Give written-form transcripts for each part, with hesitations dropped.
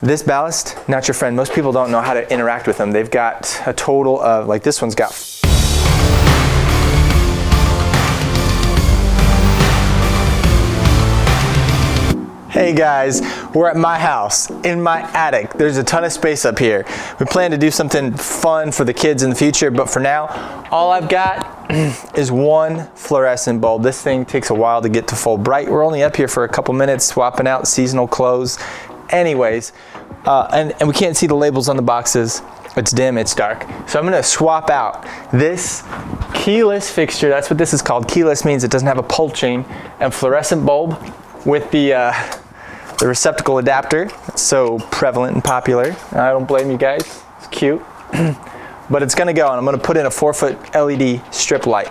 This ballast, not your friend. Most people don't know how to interact with them. They've got a total of, like this one's got. Hey guys, we're at my house, in my attic. There's a ton of space up here. We plan to do something fun for the kids in the future, but for now, all I've got is one fluorescent bulb. This thing takes a while to get to full bright. We're only up here for a couple minutes swapping out seasonal clothes. Anyways, and we can't see the labels on the boxes. It's dim, it's dark. So I'm gonna swap out this keyless fixture, that's what this is called. Keyless means it doesn't have a pull chain, and fluorescent bulb with the receptacle adapter. It's so prevalent and popular. I don't blame you guys, it's cute. But it's gonna go, and I'm gonna put in a 4-foot LED strip light.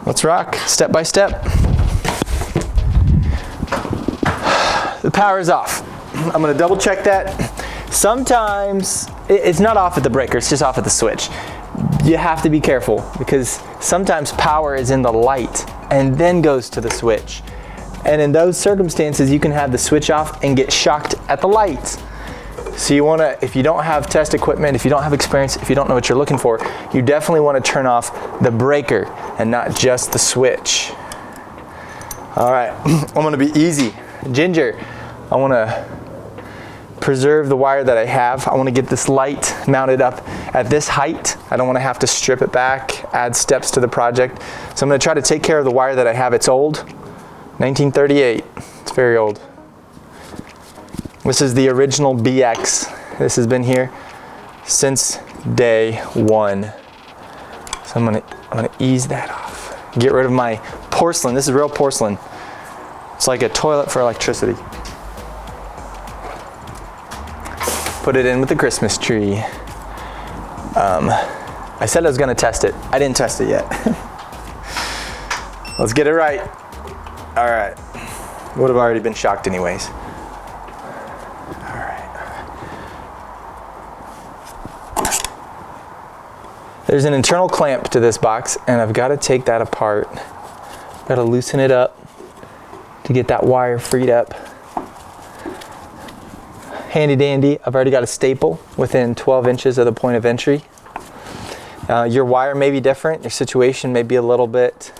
Let's rock, step by step. The power is off. I'm gonna double check that. Sometimes, it's not off at the breaker, it's just off at the switch. You have to be careful because sometimes power is in the light and then goes to the switch. And in those circumstances, you can have the switch off and get shocked at the light. So you wanna, if you don't have test equipment, if you don't have experience, if you don't know what you're looking for, you definitely wanna turn off the breaker and not just the switch. All right, I'm gonna be easy. Ginger, I wanna preserve the wire that I have. I wanna get this light mounted up at this height. I don't wanna have to strip it back, add steps to the project. So I'm gonna try to take care of the wire that I have. It's old. 1938, it's very old. This is the original BX. This has been here since day one. So I'm gonna ease that off. Get rid of my porcelain. This is real porcelain. It's like a toilet for electricity. Put it in with the Christmas tree. I said I was gonna test it. I didn't test it yet. Let's get it right. All right, would have already been shocked anyways. All right. There's an internal clamp to this box and I've got to take that apart. Got to loosen it up to get that wire freed up. Handy dandy, I've already got a staple within 12 inches of the point of entry. Your wire may be different, your situation may be a little bit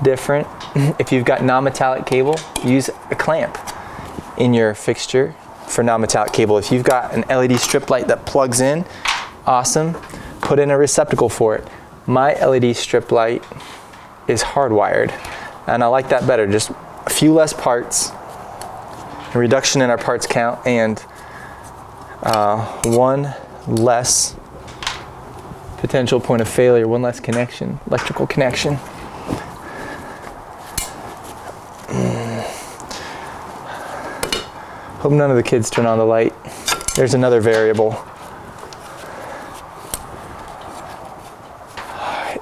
different. If you've got non-metallic cable, use a clamp in your fixture for non-metallic cable. If you've got an LED strip light that plugs in, awesome. Put in a receptacle for it. My LED strip light is hardwired, and I like that better. Just a few less parts, a reduction in our parts count, and one less potential point of failure, one less connection, electrical connection. Hope none of the kids turn on the light. There's another variable.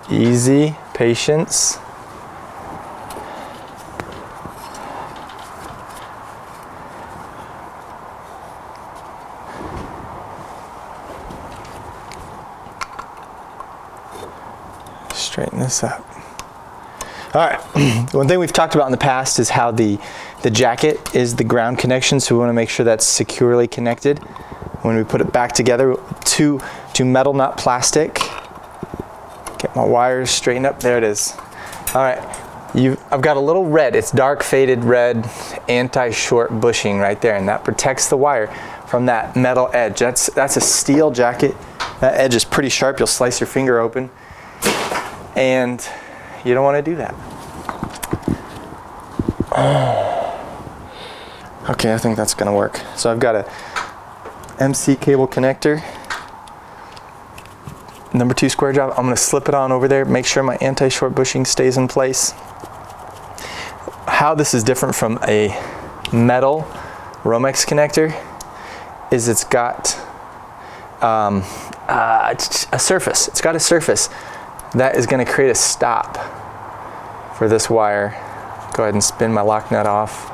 Easy, patience. Straighten this up. All right, one thing we've talked about in the past is how the jacket is the ground connection, so we want to make sure that's securely connected when we put it back together to metal, not plastic. Get my wires straightened up, there it is. All right, I've got a little red, it's dark faded red anti-short bushing right there, and that protects the wire from that metal edge. That's a steel jacket. That edge is pretty sharp, you'll slice your finger open, and you don't want to do that. Okay, I think that's gonna work. So I've got a MC cable connector, number 2 square job. I'm gonna slip it on over there, make sure my anti-short bushing stays in place. How this is different from a metal Romex connector is it's got a surface. It's got a surface that is gonna create a stop for this wire. Go ahead and spin my lock nut off.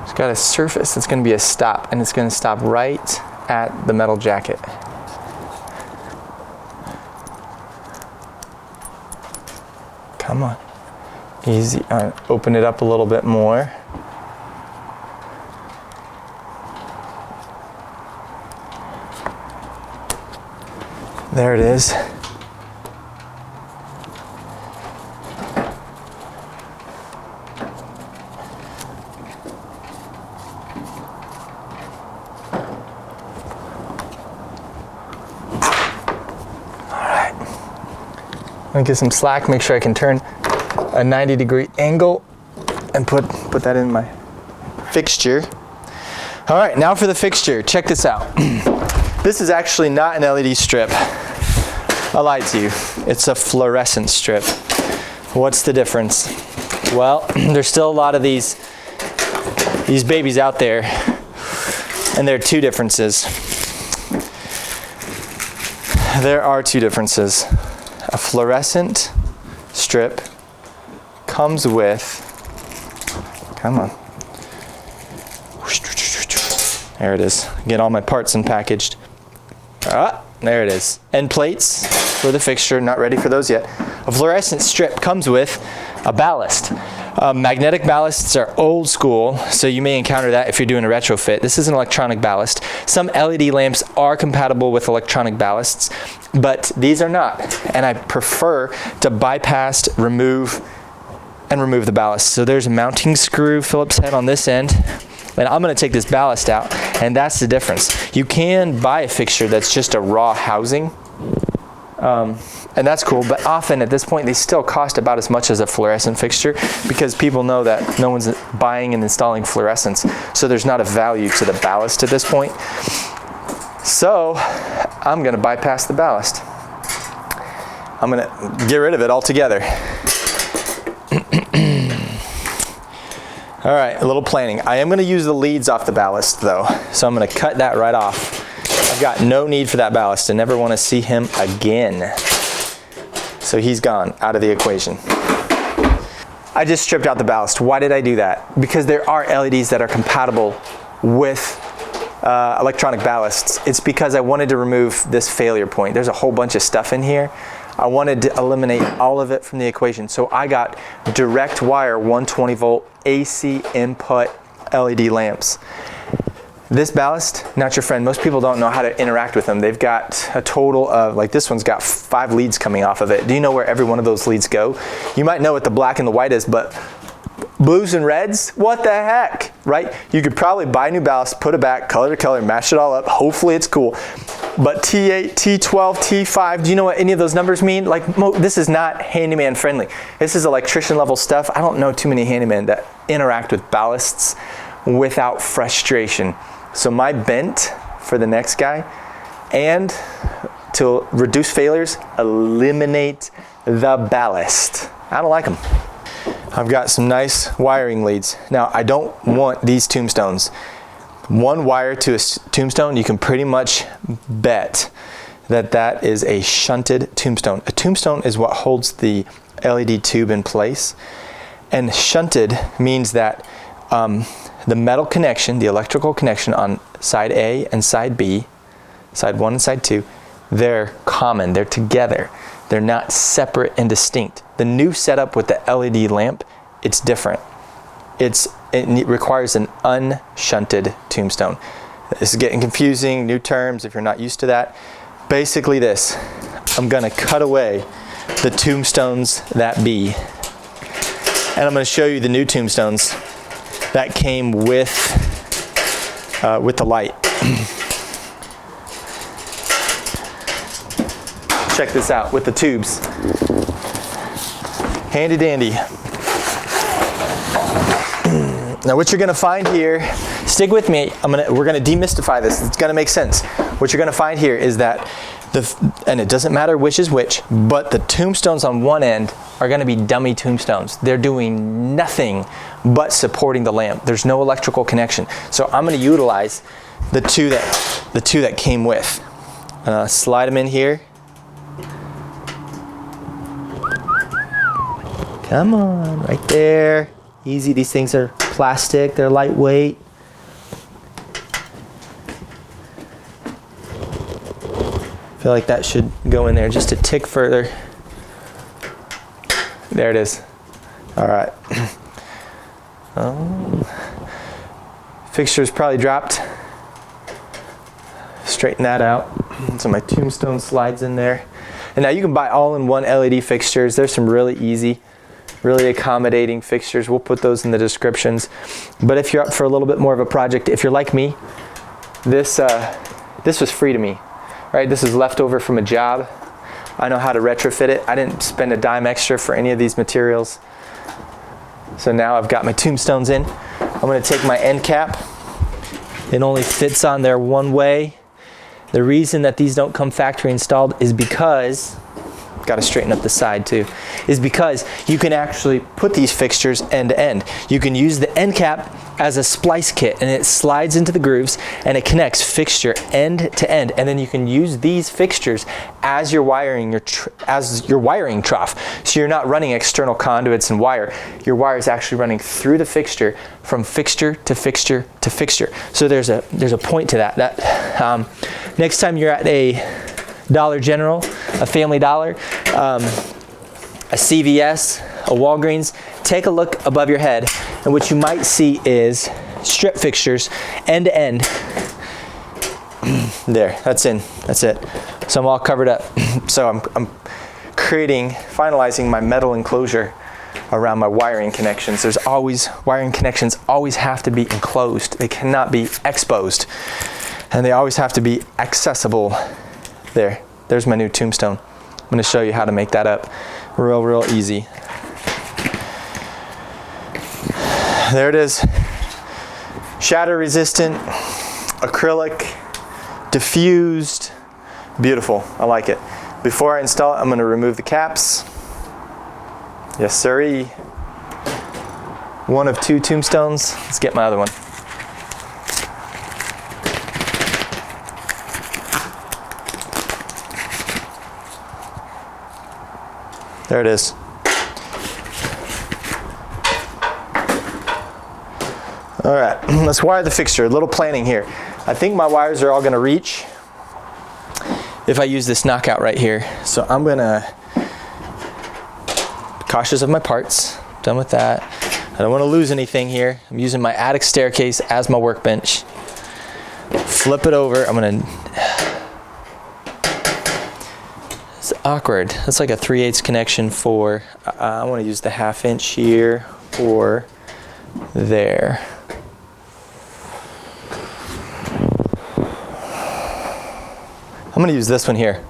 It's got a surface that's going to be a stop, and it's going to stop right at the metal jacket. Come on. Easy. Open it up a little bit more. There it is. I'm gonna get some slack, make sure I can turn a 90-degree angle and put that in my fixture. All right, now for the fixture. Check this out. This is actually not an LED strip. I lied to you. It's a fluorescent strip. What's the difference? Well, there's still a lot of these babies out there, and there are two differences. There are two differences. A fluorescent strip comes with, come on. There it is. Get all my parts unpackaged. There it is. End plates for the fixture, not ready for those yet. A fluorescent strip comes with a ballast. Magnetic ballasts are old school, so you may encounter that if you're doing a retrofit. This is an electronic ballast. Some LED lamps are compatible with electronic ballasts, but these are not. And I prefer to bypass, remove the ballast. So there's a mounting screw Phillips head on this end, and I'm going to take this ballast out, and that's the difference. You can buy a fixture that's just a raw housing, and that's cool, but often at this point they still cost about as much as a fluorescent fixture because people know that no one's buying and installing fluorescents, so there's not a value to the ballast at this point. So I'm going to bypass the ballast. I'm going to get rid of it altogether. All right, a little planning. I am going to use the leads off the ballast though, so I'm going to cut that right off. I've got no need for that ballast. I never want to see him again. So he's gone out of the equation. I just stripped out the ballast. Why did I do that? Because there are LEDs that are compatible with electronic ballasts. It's because I wanted to remove this failure point. There's a whole bunch of stuff in here. I wanted to eliminate all of it from the equation. So I got direct wire 120 volt AC input LED lamps. This ballast, not your friend. Most people don't know how to interact with them. They've got a total of, like this one's got 5 leads coming off of it. Do you know where every one of those leads go? You might know what the black and the white is, but blues and reds, what the heck, right? You could probably buy new ballast, put it back, color to color, match it all up. Hopefully it's cool. But T8, T12, T5, do you know what any of those numbers mean? Like, this is not handyman friendly. This is electrician level stuff. I don't know too many handymen that interact with ballasts without frustration. So my bent for the next guy, and to reduce failures, eliminate the ballast. I don't like them. I've got some nice wiring leads. Now, I don't want these tombstones. One wire to a tombstone, you can pretty much bet that that is a shunted tombstone. A tombstone is what holds the LED tube in place. And shunted means that the metal connection, the electrical connection on side A and side B, side 1 and side 2, they're common, they're together. They're not separate and distinct. The new setup with the LED lamp, it's different. It requires an unshunted tombstone. This is getting confusing, new terms if you're not used to that. Basically this, I'm gonna cut away the tombstones that be. And I'm gonna show you the new tombstones that came with the light. Check this out with the tubes. Handy dandy. Now what you're gonna find here, stick with me, we're gonna demystify this, it's gonna make sense. What you're gonna find here is that, and it doesn't matter which is which, but the tombstones on one end are gonna be dummy tombstones. They're doing nothing but supporting the lamp. There's no electrical connection. So I'm gonna utilize the two that came with. Slide them in here. Come on, right there. Easy, these things are plastic, they're lightweight. I feel like that should go in there just a tick further. There it is. All right. Fixture's probably dropped. Straighten that out. So my Tombstone slides in there. And now you can buy all-in-one LED fixtures. There's some really easy, really accommodating fixtures. We'll put those in the descriptions. But if you're up for a little bit more of a project, if you're like me, this was free to me, right? This is leftover from a job. I know how to retrofit it. I didn't spend a dime extra for any of these materials. So now I've got my Tombstones in. I'm going to take my end cap. It only fits on there one way. The reason that these don't come factory installed is because, got to straighten up the side too, is because you can actually put these fixtures end to end. You can use the end cap as a splice kit, and it slides into the grooves and it connects fixture end to end, and then you can use these fixtures as your wiring trough. So you're not running external conduits and wire. Your wire is actually running through the fixture from fixture to fixture to fixture. So there's a point to that. Next time you're at a Dollar General, a Family Dollar, a CVS, a Walgreens, take a look above your head, and what you might see is strip fixtures end to end. There, that's it. So I'm all covered up. So I'm finalizing my metal enclosure around my wiring connections. Wiring connections always have to be enclosed. They cannot be exposed, and they always have to be accessible. There's my new Tombstone. I'm going to show you how to make that up real easy. There it is. Shatter resistant, acrylic, diffused, beautiful. I like it. Before I install it, I'm going to remove the caps. Yes sirree. One of two Tombstones. Let's get my other one. There it is. All right, let's wire the fixture. A little planning here. I think my wires are all gonna reach if I use this knockout right here. So I'm gonna, cautious of my parts, done with that. I don't wanna lose anything here. I'm using my attic staircase as my workbench. Flip it over, it's awkward. That's like a 3/8 connection for, I wanna use the 1/2 inch here or there. I'm gonna use this one here.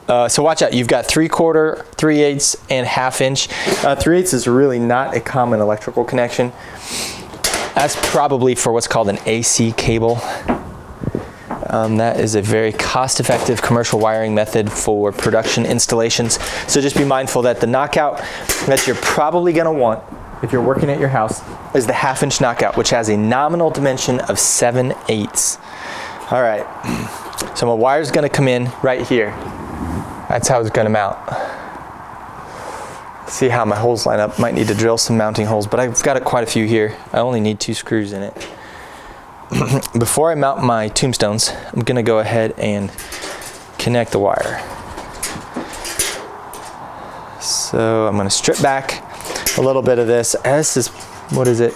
So watch out, you've got 3/4, 3/8, and 1/2 inch. 3/8 is really not a common electrical connection. That's probably for what's called an AC cable. That is a very cost-effective commercial wiring method for production installations. So just be mindful that the knockout that you're probably gonna want if you're working at your house is the 1/2 inch knockout, which has a nominal dimension of 7/8. All right, so my wire's gonna come in right here. That's how it's gonna mount. See how my holes line up. Might need to drill some mounting holes, but I've got quite a few here. I only need 2 screws in it. Before I mount my Tombstones, I'm gonna go ahead and connect the wire. So I'm gonna strip back a little bit of this. This is, what is it?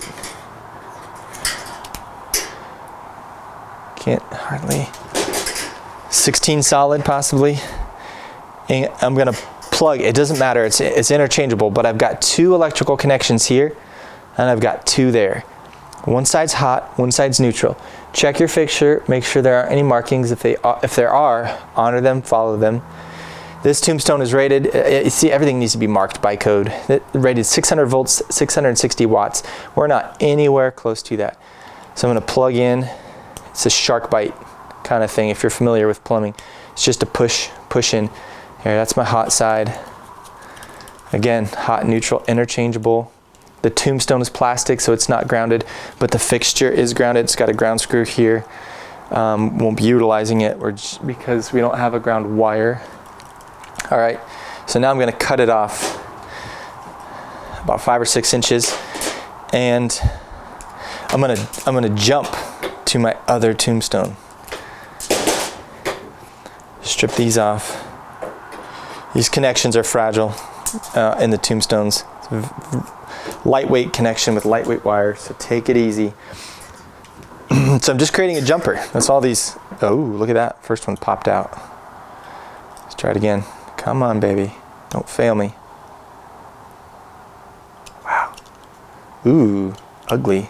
Can't hardly, 16 solid possibly. And I'm gonna plug, it doesn't matter, it's interchangeable, but I've got 2 electrical connections here and I've got 2 there. One side's hot, one side's neutral. Check your fixture, make sure there aren't any markings. If there are, honor them, follow them. This Tombstone is rated, you see everything needs to be marked by code. Rated 600 volts, 660 watts. We're not anywhere close to that. So I'm gonna plug in, it's a shark bite kind of thing if you're familiar with plumbing. It's just a push in. Here, that's my hot side. Again, hot, neutral, interchangeable. The Tombstone is plastic, so it's not grounded, but the fixture is grounded. It's got a ground screw here. Won't be utilizing it because we don't have a ground wire. All right, so now I'm gonna cut it off about 5 or 6 inches, and I'm gonna jump to my other Tombstone. Strip these off. These connections are fragile in the Tombstones. Lightweight connection with lightweight wire, so take it easy. So I'm just creating a jumper. That's all these Oh, look at that. First one popped out. Let's try it again. Come on, baby. Don't fail me. Wow. Ooh, ugly.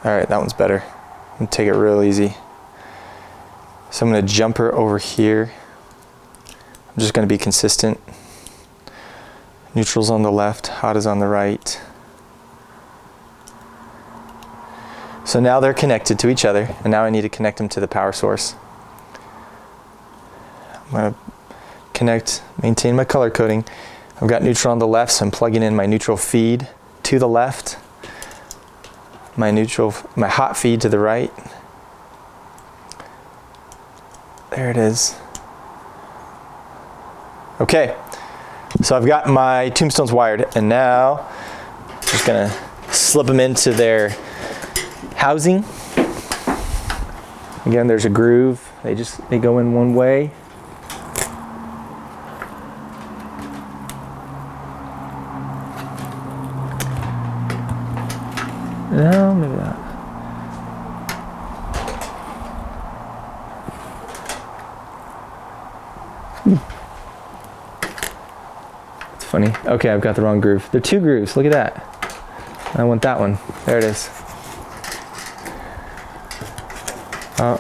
All right, that one's better. I'm gonna take it real easy. So I'm gonna jump her over here. I'm just gonna be consistent. Neutral's on the left, hot is on the right. So now they're connected to each other, and now I need to connect them to the power source. I'm gonna connect, maintain my color coding. I've got neutral on the left, so I'm plugging in my neutral feed to the left, my hot feed to the right. There it is. Okay, so I've got my tombstones wired, and now I'm just gonna slip them into their housing. Again, there's a groove. They go in one way. No, maybe not. It's funny. Okay, I've got the wrong groove. They're two grooves. Look at that. I want that one. There it is. Oh.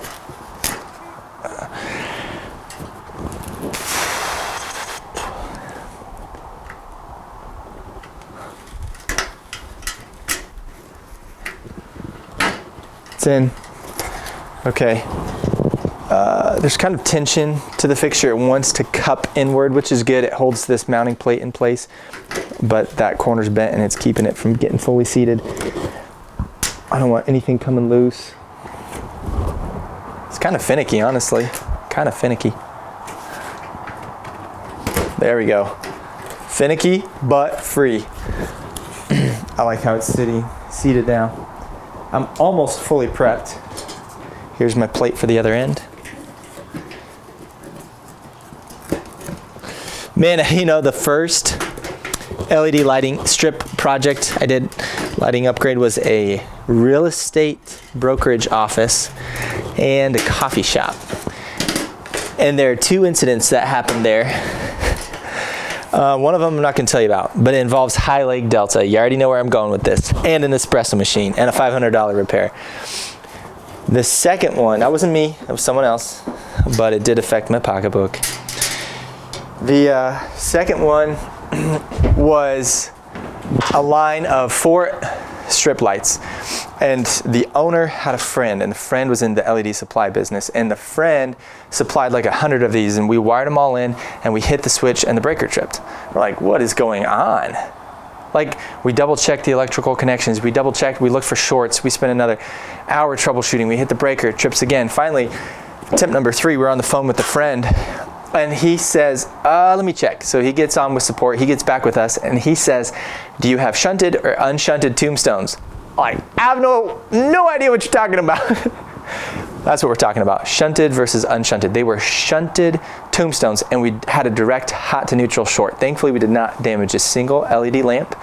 It's in. Okay. There's kind of tension to the fixture. It wants to cup inward, which is good. It holds this mounting plate in place, but that corner's bent and it's keeping it from getting fully seated. I don't want anything coming loose. It's kind of finicky, honestly. Kind of finicky. There we go. Finicky, but free. I like how it's seated now. I'm almost fully prepped. Here's my plate for the other end. Man, you know, the first LED lighting strip project I did, lighting upgrade, was a real estate brokerage office and a coffee shop. And there are two incidents that happened there. One of them I'm not going to tell you about, but it involves high leg delta. You already know where I'm going with this. And an espresso machine and a $500 repair. The second one, that wasn't me, that was someone else, but it did affect my pocketbook. The second one was a line of 4 strip lights, and the owner had a friend, and the friend was in the LED supply business, and the friend supplied like 100 of these, and we wired them all in, and we hit the switch and the breaker tripped. We're like, what is going on? Like, we double checked the electrical connections, we double checked, we looked for shorts, we spent another hour troubleshooting, we hit the breaker, it trips again. Finally, attempt number 3, we're on the phone with the friend, and he says, let me check. So he gets on with support, he gets back with us, and he says, do you have shunted or unshunted tombstones? Like, I have no idea what you're talking about. That's what we're talking about, shunted versus unshunted. They were shunted tombstones, and we had a direct hot to neutral short. Thankfully, we did not damage a single LED lamp.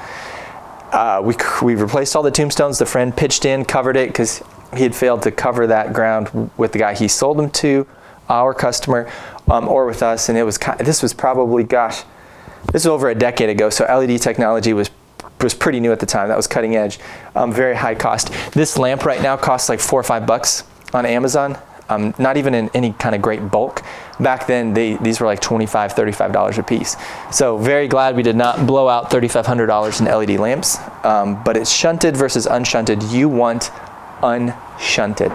We replaced all the tombstones. The friend pitched in, covered it, because he had failed to cover that ground with the guy he sold them to, our customer, or with us. And it was this was probably, gosh, this was over a decade ago. So LED technology was pretty new at the time. That was cutting edge, very high cost. This lamp right now costs like $4 or $5 on Amazon. Not even in any kind of great bulk. Back then, these were like $25, $35 a piece. So very glad we did not blow out $3,500 in LED lamps. But it's shunted versus unshunted. You want unshunted.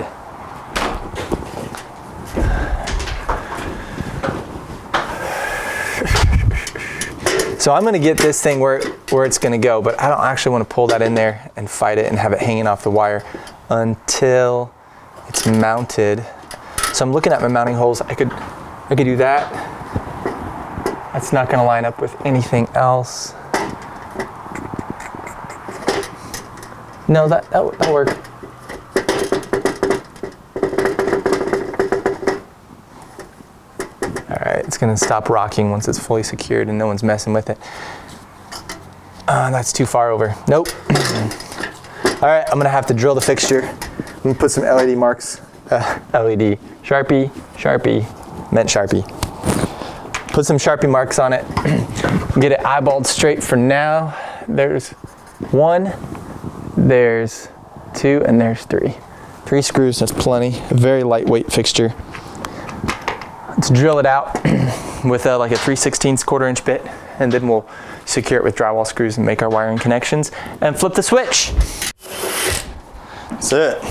So I'm gonna get this thing where it's gonna go, but I don't actually want to pull that in there and fight it and have it hanging off the wire until it's mounted. So I'm looking at my mounting holes. I could do that. That's not gonna line up with anything else. No, that'll work. All right, it's gonna stop rocking once it's fully secured and no one's messing with it. That's too far over. Nope. All right, I'm gonna have to drill the fixture. I'm gonna put some LED marks, LED, Sharpie, meant Sharpie. Put some Sharpie marks on it. Get it eyeballed straight for now. There's 1, there's 2, and there's 3. 3 screws, that's plenty. A very lightweight fixture. Let's drill it out with like a 3/16 1/4" bit, and then we'll secure it with drywall screws and make our wiring connections and flip the switch. That's it.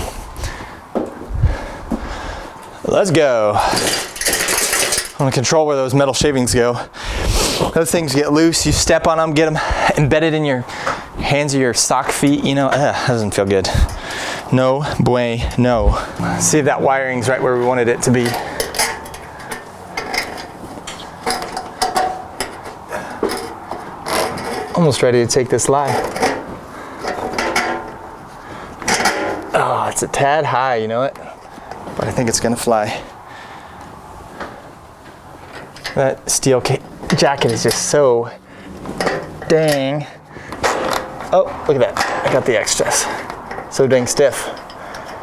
Let's go. I want to control where those metal shavings go. Those things get loose, you step on them, get them embedded in your hands or your sock feet, you know, that doesn't feel good. No bueno. See if that wiring's right where we wanted it to be. Almost ready to take this live. Oh, it's a tad high, you know it? But I think it's gonna fly. That steel jacket is just so dang. Oh, look at that. I got the extras. So dang stiff.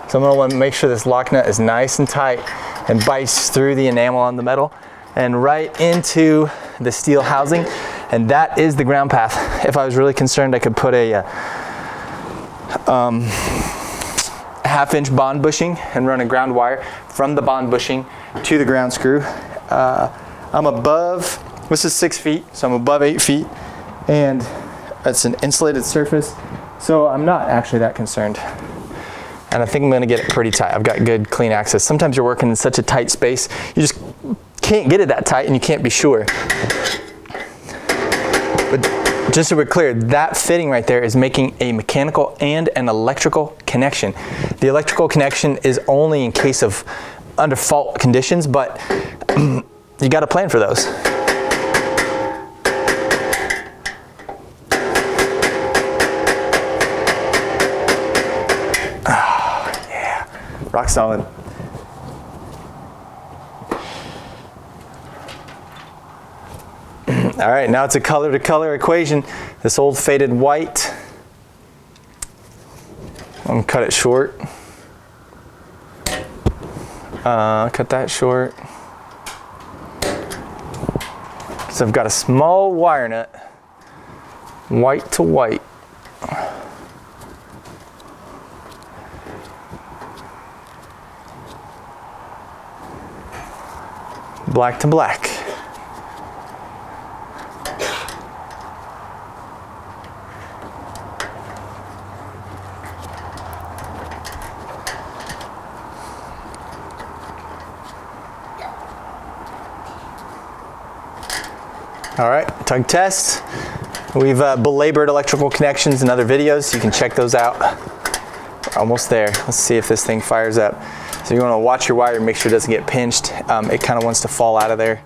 So I'm gonna want to make sure this lock nut is nice and tight and bites through the enamel on the metal and right into the steel housing. And that is the ground path. If I was really concerned, I could put a 1/2" bond bushing and run a ground wire from the bond bushing to the ground screw. I'm above, this is 6 feet, so I'm above 8 feet, and it's an insulated surface, so I'm not actually that concerned. And I think I'm gonna get it pretty tight. I've got good, clean access. Sometimes you're working in such a tight space, you just can't get it that tight and you can't be sure. But just so we're clear, that fitting right there is making a mechanical and an electrical connection. The electrical connection is only in case of under fault conditions, but you got to plan for those. Oh, yeah, rock solid. All right, now it's a color to color equation. This old faded white, I'm gonna cut it short. Cut that short. So I've got a small wire nut, white to white. Black to black. All right, tug test. We've belabored electrical connections in other videos. You can check those out. We're almost there. Let's see if this thing fires up. So you want to watch your wire, make sure it doesn't get pinched. It kind of wants to fall out of there.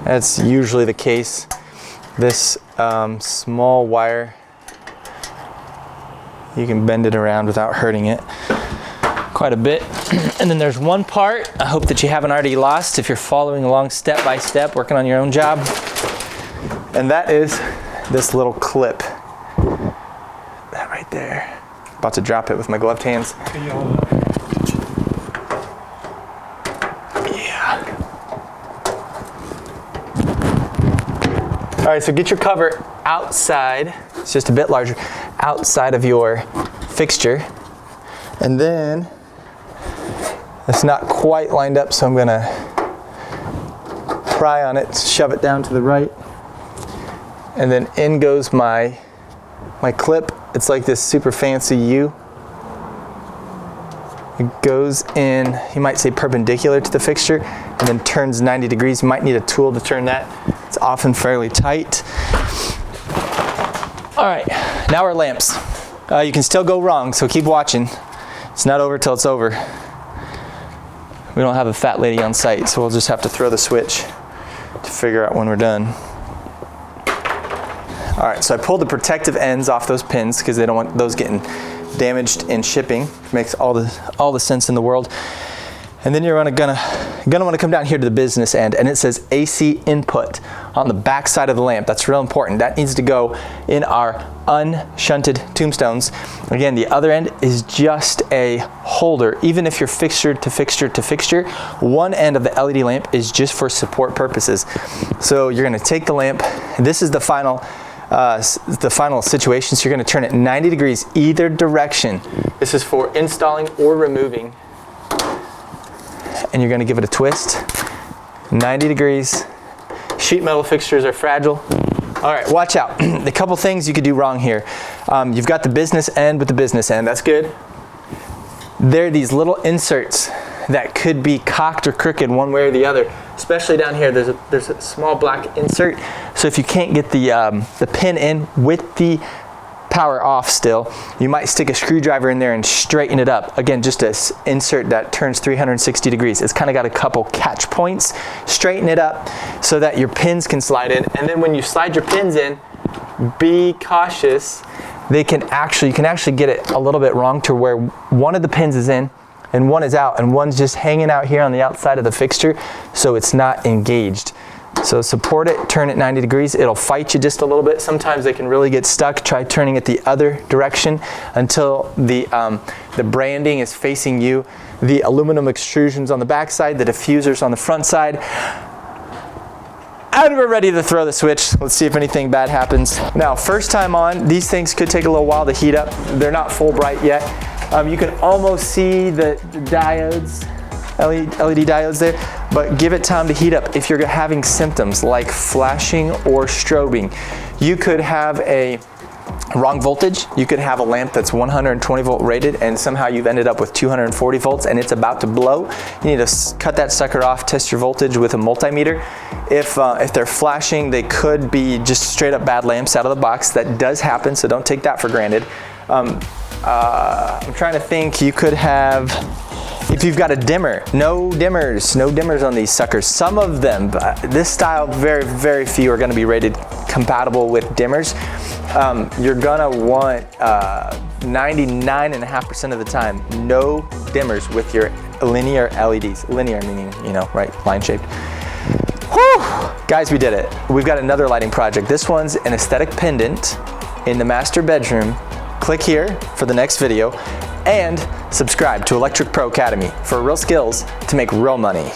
That's usually the case. This small wire, you can bend it around without hurting it quite a bit. And then there's one part I hope that you haven't already lost if you're following along step by step, working on your own job. And that is this little clip. That right there. About to drop it with my gloved hands. Yeah. All right, so get your cover outside. It's just a bit larger, outside of your fixture. And then, it's not quite lined up, so I'm gonna pry on it, shove it down to the right. And then in goes my clip. It's like this super fancy U. It goes in, you might say perpendicular to the fixture, and then turns 90 degrees. You might need a tool to turn that. It's often fairly tight. All right, now our lamps. You can still go wrong, so keep watching. It's not over till it's over. We don't have a fat lady on site, so we'll just have to throw the switch to figure out when we're done. All right, so I pulled the protective ends off those pins because they don't want those getting damaged in shipping. Makes all the sense in the world. And then you're gonna want to come down here to the business end, and it says AC input on the back side of the lamp. That's real important. That needs to go in our unshunted tombstones. Again, the other end is just a holder. Even if you're fixture to fixture to fixture, one end of the LED lamp is just for support purposes. So you're gonna take the lamp. This is the final situation. So you're gonna turn it 90 degrees either direction. This is for installing or removing. And you're gonna give it a twist, 90 degrees. Sheet metal fixtures are fragile. All right, watch out. A couple things you could do wrong here. You've got the business end with the business end, that's good. There are these little inserts that could be cocked or crooked one way or the other, especially down here. There's a small black insert. So if you can't get the pin in with the power off still, you might stick a screwdriver in there and straighten it up. Again, just an insert that turns 360 degrees. It's kind of got a couple catch points. Straighten it up so that your pins can slide in. And then when you slide your pins in, be cautious. You can actually get it a little bit wrong to where one of the pins is in and one is out, and one's just hanging out here on the outside of the fixture, so it's not engaged. So support it, turn it 90 degrees. It'll fight you just a little bit. Sometimes they can really get stuck. Try turning it the other direction until the branding is facing you. The aluminum extrusions on the back side, the diffusers on the front side. And we're ready to throw the switch. Let's see if anything bad happens. Now, first time on, these things could take a little while to heat up. They're not full bright yet. You can almost see the diodes, LED diodes there, but give it time to heat up. If you're having symptoms like flashing or strobing, you could have a wrong voltage. You could have a lamp that's 120 volt rated and somehow you've ended up with 240 volts and it's about to blow. You need to cut that sucker off, test your voltage with a multimeter. If they're flashing, they could be just straight up bad lamps out of the box. That does happen, so don't take that for granted. I'm trying to think. You could have, if you've got a dimmer, no dimmers on these suckers. Some of them, this style, very, very few are gonna be rated compatible with dimmers. You're gonna want 99.5% of the time, no dimmers with your linear LEDs. Linear meaning, you know, right, line shaped. Whew! Guys, we did it. We've got another lighting project. This one's an aesthetic pendant in the master bedroom. Click here for the next video and subscribe to Electric Pro Academy for real skills to make real money.